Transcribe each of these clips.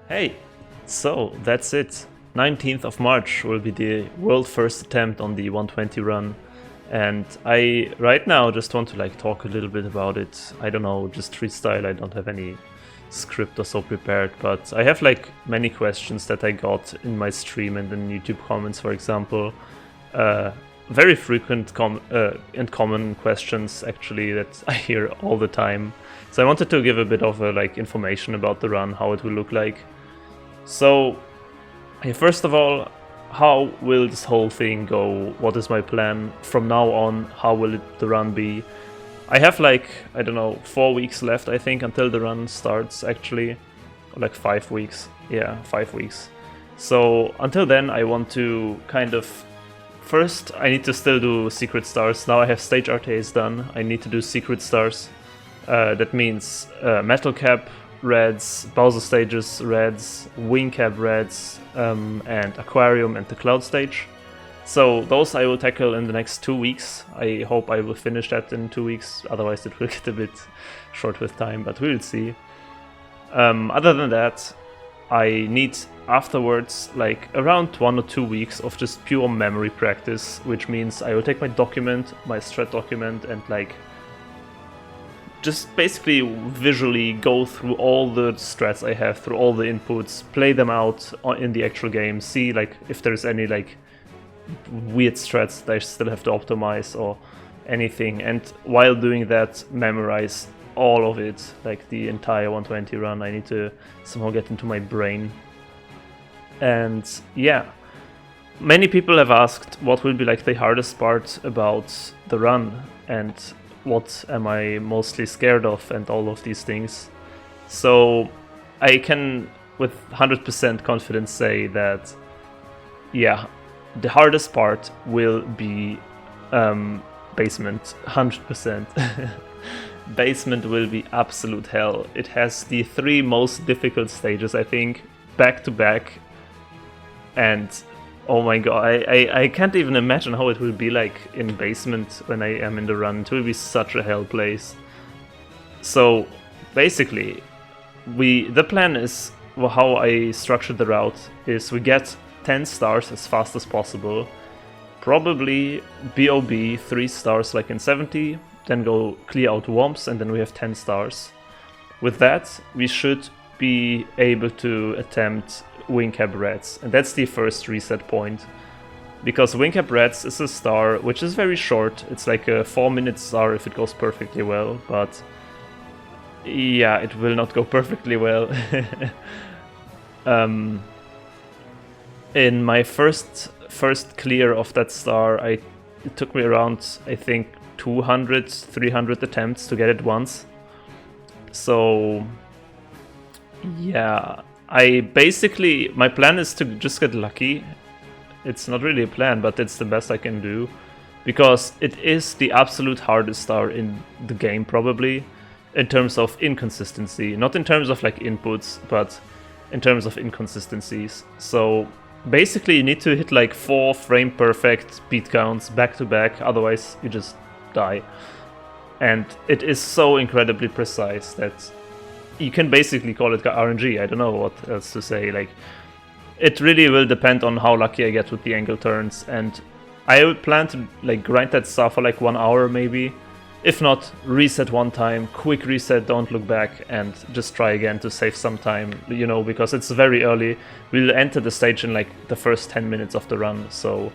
Hey, so that's it. 19th of March will be the world first attempt on the 120 run. And I right now just want to talk a little bit about it. I don't know, just freestyle. I don't have any script or so prepared, but I have many questions that I got in my stream and in YouTube comments, for example. Very frequent and common questions actually that I hear all the time. So I wanted to give a bit of information about the run, how it will look like. So, first of all, how will this whole thing go? What is my plan from now on? How will the run be? I have I don't know, 4 weeks left, I think, until the run starts actually. Or 5 weeks. Yeah, 5 weeks. So until then I want to first I need to still do secret stars. Now I have stage RTAs done. I need to do secret stars. That means metal cap reds, Bowser stages reds, wing cap reds, and aquarium and the cloud stage. So those I will tackle in the next 2 weeks. I hope I will finish that in 2 weeks, otherwise it will get a bit short with time, but we'll see. Other than that, I need afterwards around 1 or 2 weeks of just pure memory practice, which means I will take my document, my strat document, and just basically visually go through all the strats I have, through all the inputs, play them out in the actual game, see if there's any weird strats that I still have to optimize or anything, and while doing that, memorize all of it, the entire 120 run. I need to somehow get into my brain. And yeah, many people have asked what will be the hardest part about the run, and what am I mostly scared of, and all of these things. So I can with 100% confidence say that, yeah, the hardest part will be basement, 100%. Basement will be absolute hell. It has the 3 most difficult stages, I think, back to back. And oh my god, I can't even imagine how it will be in basement when I am in the run. It will be such a hell place. So basically, the plan is, how I structured the route is we get 10 stars as fast as possible. Probably BOB 3 stars in 70, then go clear out Womps, and then we have 10 stars. With that, we should be able to attempt Wing Cap Reds, and that's the first reset point. Because Wing Cap Reds is a star which is very short. It's a 4-minute star if it goes perfectly well, but yeah, it will not go perfectly well. In my first clear of that star, it took me around, I think, 200, 300 attempts to get it once. So yeah, my plan is to just get lucky. It's not really a plan, but it's the best I can do, because it is the absolute hardest star in the game, probably, in terms of inconsistency. Not in terms of inputs, but in terms of inconsistencies. So basically you need to hit 4 frame perfect beat counts back to back, otherwise you just die. And it is so incredibly precise that you can basically call it RNG. I don't know what else to say. It really will depend on how lucky I get with the angle turns, and I would plan to grind that stuff for 1 hour maybe. If not, reset one time, quick reset, don't look back, and just try again to save some time, because it's very early. We'll enter the stage in the first 10 minutes of the run, so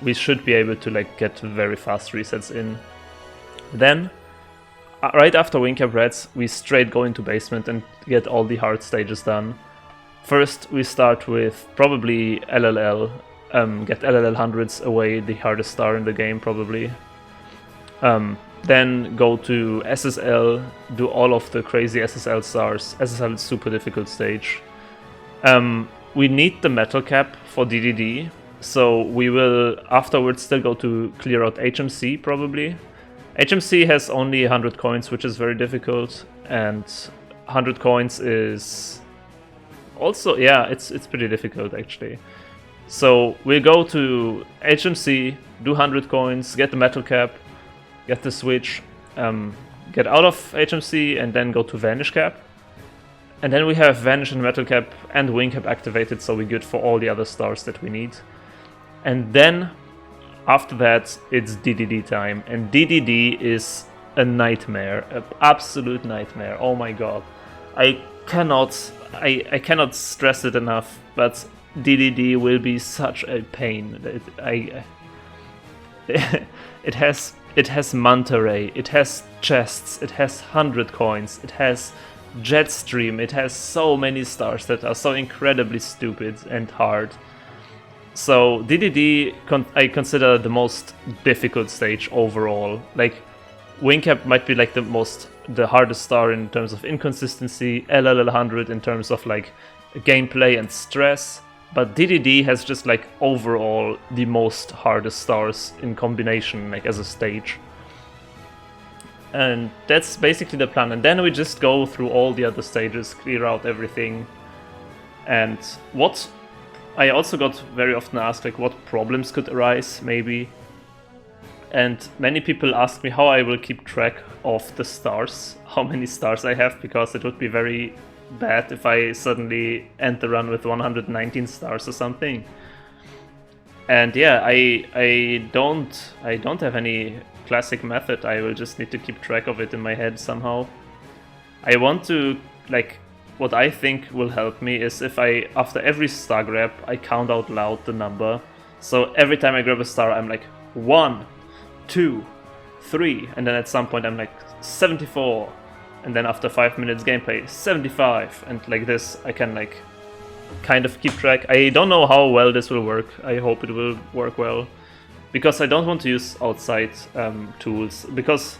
we should be able to get very fast resets in. Then, right after Wing Cap Reds, we straight go into basement and get all the hard stages done. First, we start with probably LLL, get LLL hundreds away, the hardest star in the game probably. Then go to SSL, do all of the crazy SSL stars. SSL is super difficult stage. We need the metal cap for DDD, so we will afterwards still go to clear out HMC probably. HMC has only 100 coins, which is very difficult, and 100 coins is also, yeah, it's pretty difficult actually. So we'll go to HMC, do 100 coins, get the metal cap, get the switch, get out of HMC, and then go to Vanish Cap. And then we have Vanish and Metal Cap and Wing Cap activated, so we're good for all the other stars that we need. And then after that, it's DDD time, and DDD is a nightmare, an absolute nightmare. Oh my god, I cannot stress it enough, but DDD will be such a pain. It has Manta Ray, it has chests, it has 100 coins, it has Jetstream, it has so many stars that are so incredibly stupid and hard. So DDD I consider the most difficult stage overall. Like Wing Cap might be like the hardest star in terms of inconsistency, LLL 100 in terms of like gameplay and stress, but DDD has just like overall the most hardest stars in combination, like as a stage. And that's basically the plan, and then we just go through all the other stages, clear out everything. And what I also got very often asked, like, what problems could arise, maybe. And many people ask me how I will keep track of the stars, how many stars I have, because it would be very bad if I suddenly end the run with 119 stars or something. And yeah, I don't have any classic method. I will just need to keep track of it in my head somehow. I want to, like, what I think will help me is if I, after every star grab, I count out loud the number. So every time I grab a star, I'm like 1, 2, 3, and then at some point I'm like 74, and then after 5 minutes gameplay, 75, and like this I can like kind of keep track. I don't know how well this will work. I hope it will work well, because I don't want to use outside tools, because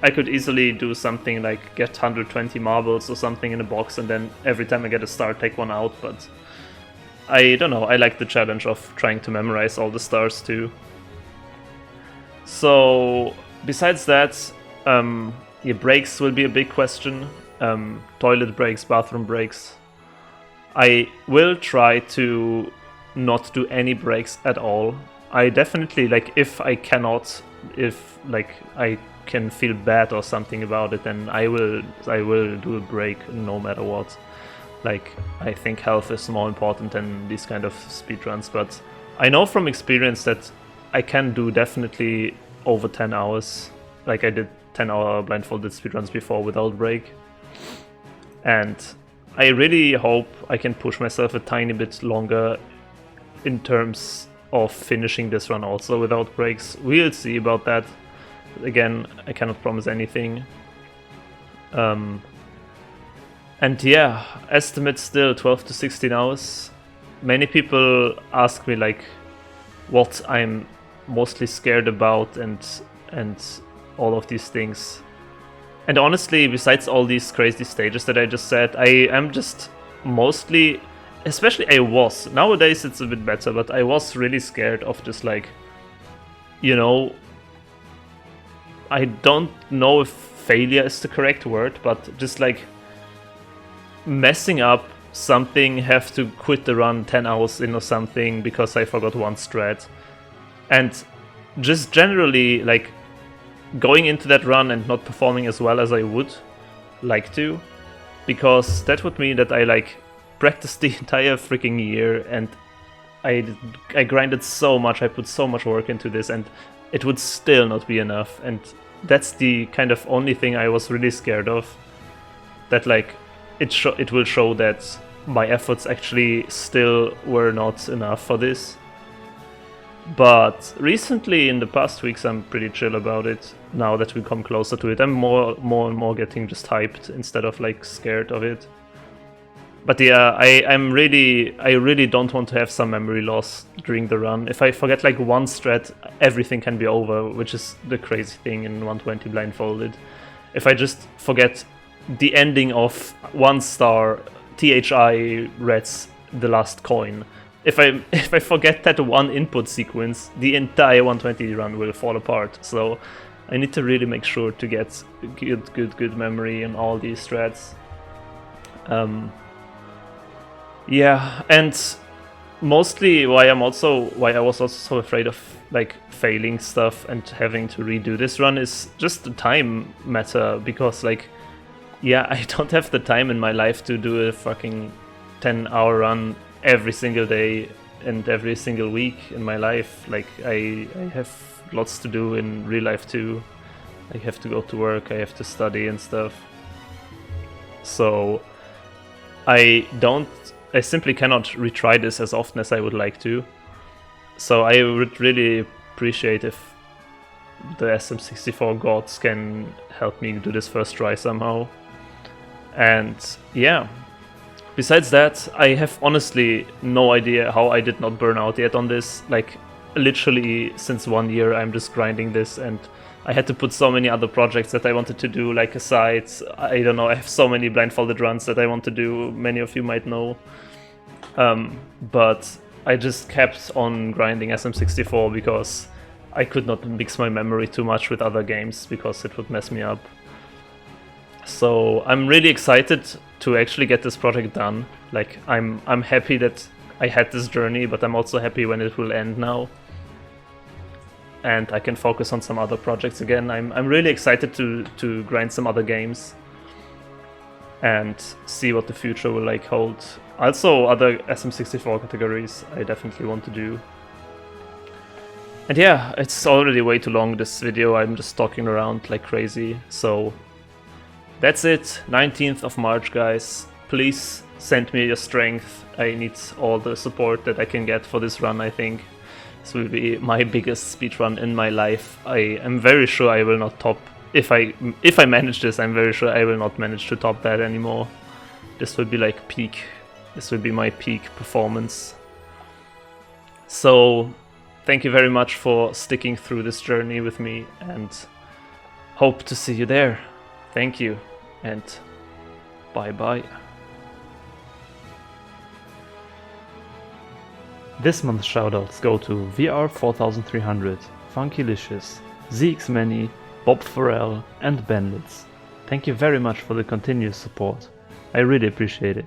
I could easily do something like get 120 marbles or something in a box, and then every time I get a star, take one out. But I don't know, I like the challenge of trying to memorize all the stars too. So besides that, your breaks will be a big question. Toilet breaks, bathroom breaks. I will try to not do any breaks at all. I definitely, like, if I cannot, if like I can feel bad or something about it, then I will do a break no matter what. Like, I think health is more important than these kind of speedruns, but I know from experience that I can do definitely over 10 hours. Like, I did 10-hour blindfolded speedruns before without break. And I really hope I can push myself a tiny bit longer in terms of finishing this run also without breaks. We'll see about that. Again, I cannot promise anything. And yeah, estimate still 12 to 16 hours. Many people ask me like what I'm mostly scared about and all of these things. And honestly, besides all these crazy stages that I just said, I am just mostly, especially I was, nowadays it's a bit better, but I was really scared of just like, you know, I don't know if failure is the correct word, but just like messing up something, have to quit the run 10 hours in or something because I forgot one strat. And just generally like going into that run and not performing as well as I would like to, because that would mean that I like practiced the entire freaking year and I grinded so much, I put so much work into this, and it would still not be enough. And that's the kind of only thing I was really scared of, that like it will show that my efforts actually still were not enough for this. But recently, in the past weeks, I'm pretty chill about it. Now that we come closer to it, I'm more and more getting just hyped instead of like scared of it. But yeah, I really don't want to have some memory loss during the run. If I forget like one strat, everything can be over, which is the crazy thing in 120 blindfolded. If I just forget the ending of one star, THI Reds the last coin. If I forget that one input sequence, the entire 120 run will fall apart. So I need to really make sure to get good memory in all these strats. Yeah, and mostly why I was also so afraid of like failing stuff and having to redo this run is just the time matter, because like yeah, I don't have the time in my life to do a fucking 10-hour run every single day and every single week in my life. Like, I have lots to do in real life too. I have to go to work, I have to study and stuff. So I simply cannot retry this as often as I would like to. So I would really appreciate if the SM64 gods can help me do this first try somehow. And yeah, besides that, I have honestly no idea how I did not burn out yet on this. Like, literally since 1 year I'm just grinding this, and I had to put so many other projects that I wanted to do, like aside. I don't know, I have so many blindfolded runs that I want to do, many of you might know. But I just kept on grinding SM64 because I could not mix my memory too much with other games because it would mess me up. So I'm really excited to actually get this project done. Like, I'm happy that I had this journey, but I'm also happy when it will end now. And I can focus on some other projects again. I'm really excited to grind some other games and see what the future will like hold. Also other SM64 categories I definitely want to do. And yeah, it's already way too long, this video. I'm just talking around like crazy. So that's it, 19th of March, guys. Please send me your strength. I need all the support that I can get for this run, I think. This will be my biggest speedrun in my life. I am very sure I will not top. If I manage this, I'm very sure I will not manage to top that anymore. This will be like peak. This will be my peak performance. So thank you very much for sticking through this journey with me, and hope to see you there. Thank you, and bye-bye. This month's shoutouts go to VR4300, Funkylicious, ZXMany, Bob Farrell, and Benlitz. Thank you very much for the continuous support. I really appreciate it.